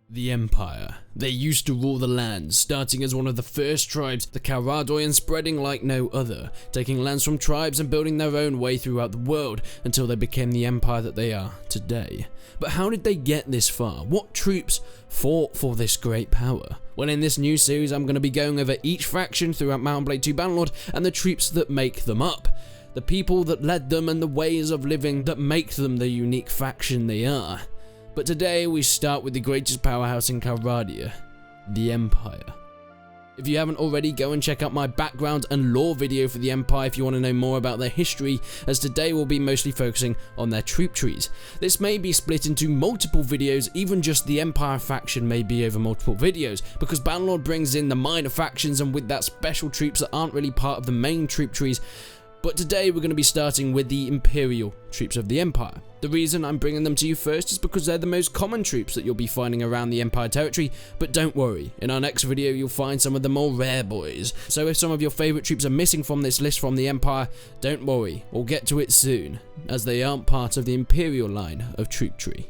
The Empire. They used to rule the land, starting as one of the first tribes, the Caradoi, and spreading like no other, taking lands from tribes and building their own way throughout the world until they became the empire that they are today. But how did they get this far? What troops fought for this great power? Well, in this new series, I'm going to be going over each faction throughout Mount and Blade 2 Bannerlord and the troops that make them up. The people that led them and the ways of living that make them the unique faction they are. But today we start with the greatest powerhouse in Caradia, the Empire. If you haven't already, go and check out my background and lore video for the Empire if you want to know more about their history, as today we'll be mostly focusing on their troop trees. This may be split into multiple videos, even just the Empire faction may be over multiple videos, because Bannerlord brings in the minor factions and with that special troops that aren't really part of the main troop trees. But today we're going to be starting with the Imperial troops of the Empire. The reason I'm bringing them to you first is because they're the most common troops that you'll be finding around the Empire territory, but don't worry, in our next video you'll find some of the more rare boys. So if some of your favourite troops are missing from this list from the Empire, don't worry, we'll get to it soon, as they aren't part of the Imperial line of troop tree.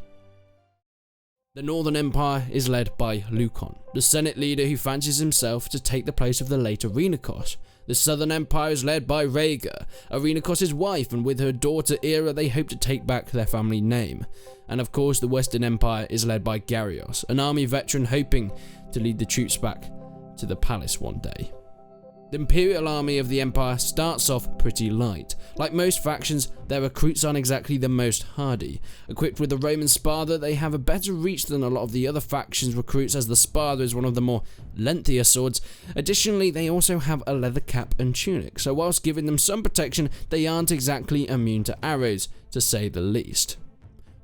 The Northern Empire is led by Lukon, the Senate leader who fancies himself to take the place of the late Arenakos. The Southern Empire is led by Rhaegar, Arenakos' wife, and with her daughter Era they hope to take back their family name. And of course the Western Empire is led by Garrios, an army veteran hoping to lead the troops back to the palace one day. The Imperial army of the Empire starts off pretty light. Like most factions, their recruits aren't exactly the most hardy. Equipped with the Roman Spada, they have a better reach than a lot of the other factions' recruits, as the Spada is one of the more lengthier swords. Additionally, they also have a leather cap and tunic, so whilst giving them some protection, they aren't exactly immune to arrows, to say the least.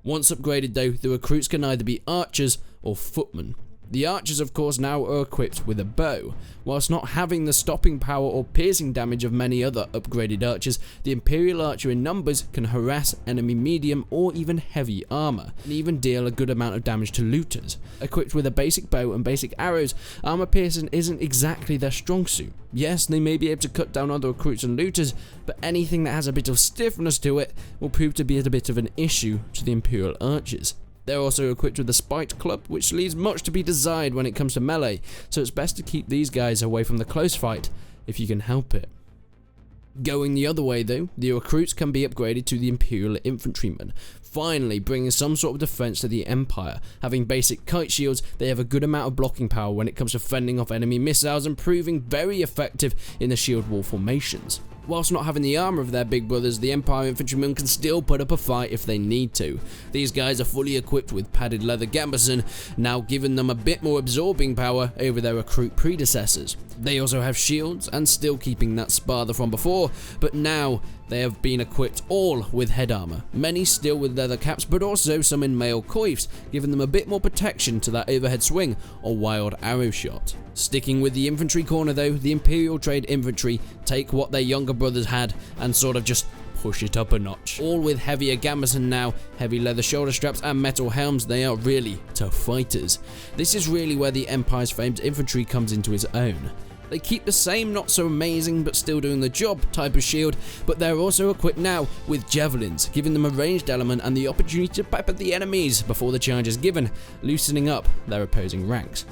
Once upgraded though, the recruits can either be archers or footmen. The archers of course now are equipped with a bow. Whilst not having the stopping power or piercing damage of many other upgraded archers, the Imperial archer in numbers can harass enemy medium or even heavy armor, and even deal a good amount of damage to looters. Equipped with a basic bow and basic arrows, armor piercing isn't exactly their strong suit. Yes, they may be able to cut down other recruits and looters, but anything that has a bit of stiffness to it will prove to be a bit of an issue to the Imperial archers. They're also equipped with a spiked club, which leaves much to be desired when it comes to melee, so it's best to keep these guys away from the close fight if you can help it. Going the other way though, the recruits can be upgraded to the Imperial Infantrymen, finally bringing some sort of defense to the Empire. Having basic kite shields, they have a good amount of blocking power when it comes to fending off enemy missiles and proving very effective in the shield wall formations. Whilst not having the armor of their big brothers, the Empire Infantrymen can still put up a fight if they need to. These guys are fully equipped with padded leather gambeson, now giving them a bit more absorbing power over their recruit predecessors. They also have shields and still keeping that Spada from before, but now they have been equipped all with head armor, many still with leather caps but also some in mail coifs, giving them a bit more protection to that overhead swing or wild arrow shot. Sticking with the infantry corner though, the Imperial Trade Infantry take what their younger brothers had and sort of just push it up a notch. All with heavier gambeson now, heavy leather shoulder straps and metal helms, they are really tough fighters. This is really where the Empire's famed infantry comes into its own. They keep the same not so amazing but still doing the job type of shield, but they're also equipped now with javelins, giving them a ranged element and the opportunity to pepper the enemies before the charge is given, loosening up their opposing ranks.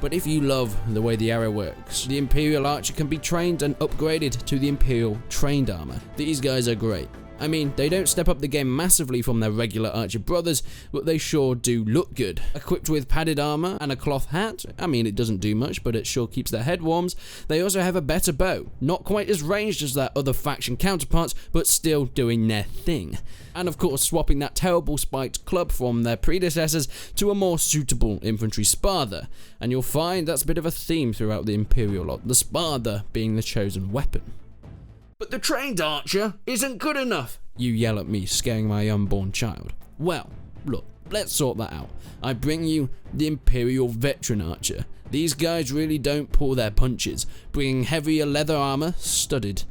But if you love the way the arrow works, the Imperial Archer can be trained and upgraded to the Imperial Trained Armor. These guys are great. I mean, they don't step up the game massively from their regular archer brothers, but they sure do look good. Equipped with padded armor and a cloth hat, I mean it doesn't do much, but it sure keeps their head warm. They also have a better bow, not quite as ranged as their other faction counterparts, but still doing their thing. And of course swapping that terrible spiked club from their predecessors to a more suitable infantry Spada, and you'll find that's a bit of a theme throughout the Imperial lot, the Spada being the chosen weapon. But the trained archer isn't good enough, you yell at me, scaring my unborn child. Well, look, let's sort that out. I bring you the Imperial Veteran Archer. These guys really don't pull their punches, bringing heavier leather armor, studded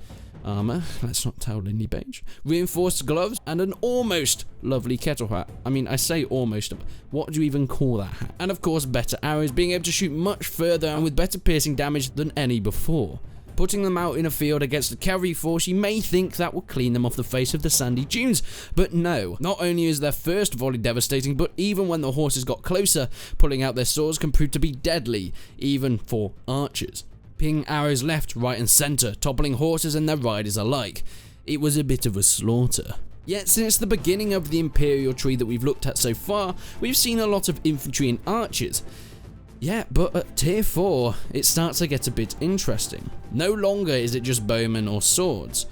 armor, let's not tell Lindy Page, reinforced gloves, and an almost lovely kettle hat. I mean, I say almost, what do you even call that hat? And of course, better arrows, being able to shoot much further and with better piercing damage than any before. Putting them out in a field against a cavalry force, you may think that will clean them off the face of the sandy dunes, but no. Not only is their first volley devastating, but even when the horses got closer, pulling out their swords can prove to be deadly, even for archers. Pinging arrows left, right and centre, toppling horses and their riders alike. It was a bit of a slaughter. Yet since the beginning of the Imperial tree that we've looked at so far, we've seen a lot of infantry and archers. Yeah, but at tier 4, it starts to get a bit interesting. No longer is it just bowmen or swords.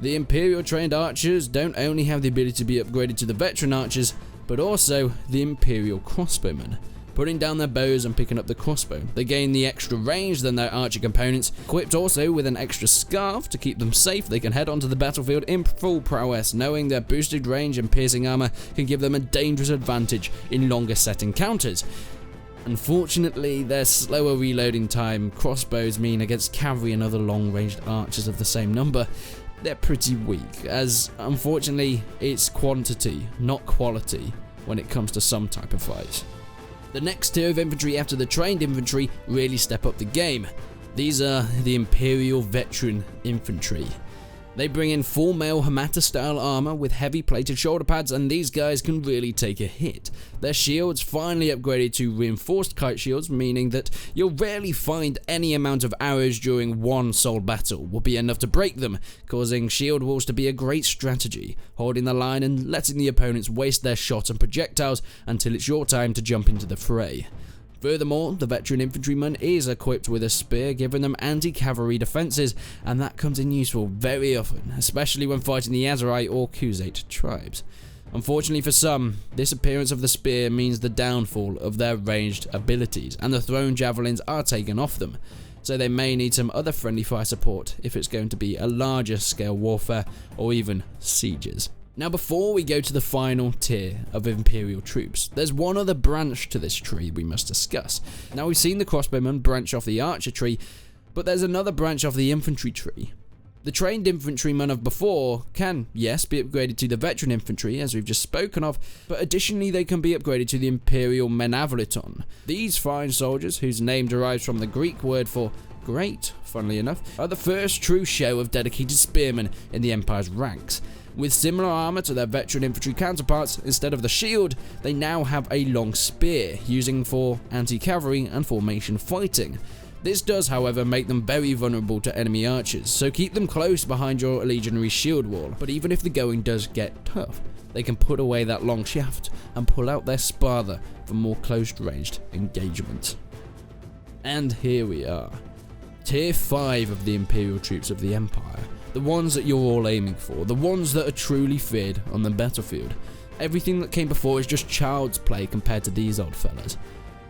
The Imperial trained archers don't only have the ability to be upgraded to the veteran archers, but also the Imperial crossbowmen. Putting down their bows and picking up the crossbow, they gain the extra range than their archer components, equipped also with an extra scarf to keep them safe. They can head onto the battlefield in full prowess, knowing their boosted range and piercing armor can give them a dangerous advantage in longer set encounters. Unfortunately, their slower reloading time crossbows mean against cavalry and other long-ranged archers of the same number, they're pretty weak, as unfortunately it's quantity, not quality, when it comes to some type of fight. The next tier of infantry after the trained infantry really step up the game. These are the Imperial Veteran Infantry. They bring in full mail Hamata style armor with heavy plated shoulder pads, and these guys can really take a hit. Their shields finally upgraded to reinforced kite shields, meaning that you'll rarely find any amount of arrows during one sole battle will be enough to break them, causing shield walls to be a great strategy, holding the line and letting the opponents waste their shot and projectiles until it's your time to jump into the fray. Furthermore, the veteran infantryman is equipped with a spear, giving them anti-cavalry defenses, and that comes in useful very often, especially when fighting the Azerite or Khuzait tribes. Unfortunately for some, this appearance of the spear means the downfall of their ranged abilities, and the thrown javelins are taken off them, so they may need some other friendly fire support if it's going to be a larger scale warfare or even sieges. Now before we go to the final tier of Imperial troops, there's one other branch to this tree we must discuss. Now we've seen the crossbowmen branch off the archer tree, but there's another branch off the infantry tree. The trained infantrymen of before can, yes, be upgraded to the veteran infantry, as we've just spoken of, but additionally they can be upgraded to the Imperial Menavliton. These fine soldiers, whose name derives from the Greek word for great, funnily enough, are the first true show of dedicated spearmen in the Empire's ranks. With similar armor to their veteran infantry counterparts, instead of the shield, they now have a long spear, using for anti-cavalry and formation fighting. This does, however, make them very vulnerable to enemy archers, so keep them close behind your Legionary shield wall. But even if the going does get tough, they can put away that long shaft and pull out their spartha for more close-ranged engagement. And here we are. Tier 5 of the Imperial troops of the Empire. The ones that you're all aiming for, the ones that are truly feared on the battlefield. Everything that came before is just child's play compared to these odd fellas.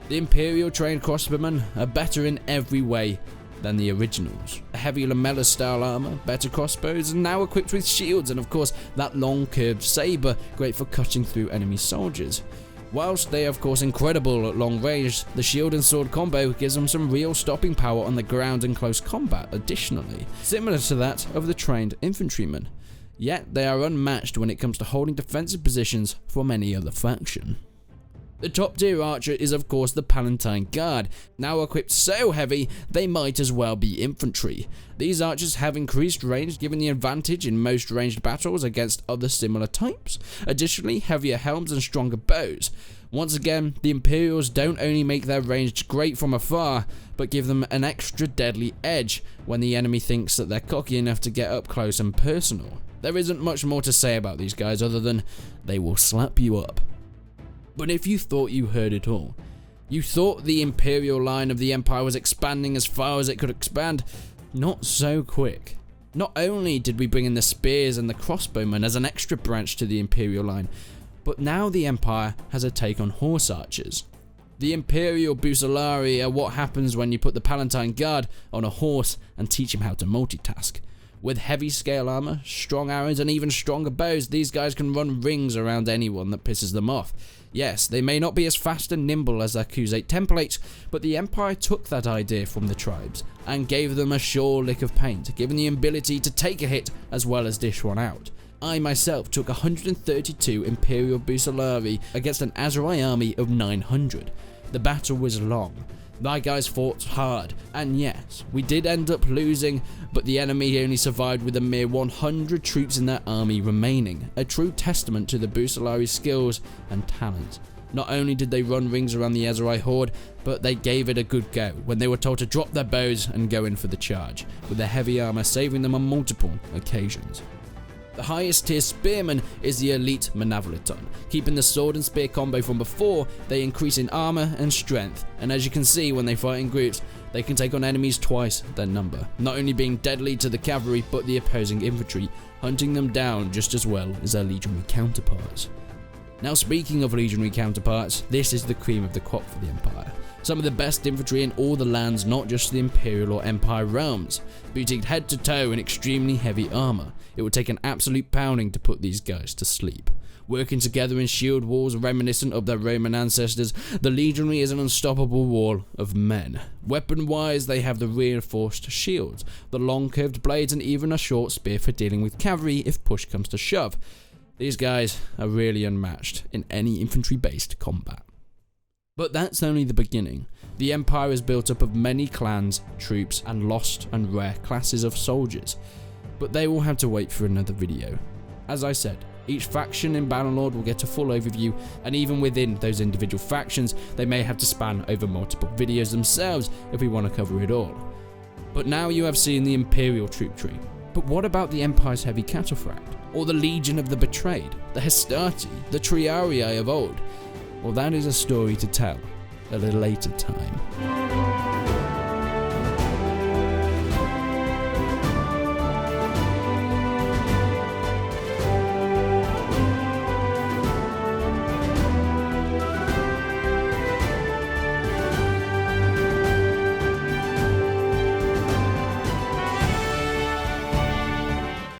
The Imperial trained crossbowmen are better in every way than the originals. A heavy lamella style armor, better crossbows, and now equipped with shields, and of course that long curved saber, great for cutting through enemy soldiers. Whilst they are of course incredible at long range, the shield and sword combo gives them some real stopping power on the ground in close combat additionally, similar to that of the trained infantrymen. Yet they are unmatched when it comes to holding defensive positions from any other faction. The top tier archer is of course the Palatine Guard, now equipped so heavy they might as well be infantry. These archers have increased range, giving the advantage in most ranged battles against other similar types. Additionally, heavier helms and stronger bows. Once again, the Imperials don't only make their range great from afar, but give them an extra deadly edge when the enemy thinks that they're cocky enough to get up close and personal. There isn't much more to say about these guys other than they will slap you up. But if you thought you heard it all, you thought the Imperial line of the Empire was expanding as far as it could expand, not so quick. Not only did we bring in the spears and the crossbowmen as an extra branch to the Imperial line, but now the Empire has a take on horse archers. The Imperial Bucellari are what happens when you put the Palatine Guard on a horse and teach him how to multitask. With heavy scale armor, strong arrows, and even stronger bows, these guys can run rings around anyone that pisses them off. Yes, they may not be as fast and nimble as their Khuzait templates, but the Empire took that idea from the tribes and gave them a sure lick of paint, giving the ability to take a hit as well as dish one out. I myself took 132 Imperial Bucellari against an Azerite army of 900. The battle was long. My guys fought hard, and yes, we did end up losing, but the enemy only survived with a mere 100 troops in their army remaining, a true testament to the Bucellari's skills and talent. Not only did they run rings around the Ezrai horde, but they gave it a good go when they were told to drop their bows and go in for the charge, with their heavy armour saving them on multiple occasions. The highest tier Spearman is the elite Manavliton. Keeping the sword and spear combo from before, they increase in armor and strength, and as you can see when they fight in groups, they can take on enemies twice their number, not only being deadly to the cavalry but the opposing infantry, hunting them down just as well as their legionary counterparts. Now speaking of legionary counterparts, this is the cream of the crop for the Empire. Some of the best infantry in all the lands, not just the Imperial or Empire realms, boutiqued head to toe in extremely heavy armor. It would take an absolute pounding to put these guys to sleep. Working together in shield walls reminiscent of their Roman ancestors, the Legionary is an unstoppable wall of men. Weapon-wise, they have the reinforced shields, the long curved blades, and even a short spear for dealing with cavalry if push comes to shove. These guys are really unmatched in any infantry-based combat. But that's only the beginning. The Empire is built up of many clans, troops, and lost and rare classes of soldiers. But they will have to wait for another video. As I said, each faction in Bannerlord will get a full overview, and even within those individual factions, they may have to span over multiple videos themselves if we want to cover it all. But now you have seen the Imperial troop tree. But what about the Empire's heavy cataphract? Or the Legion of the Betrayed? The Hastati? The Triarii of old? Well, that is a story to tell at a later time.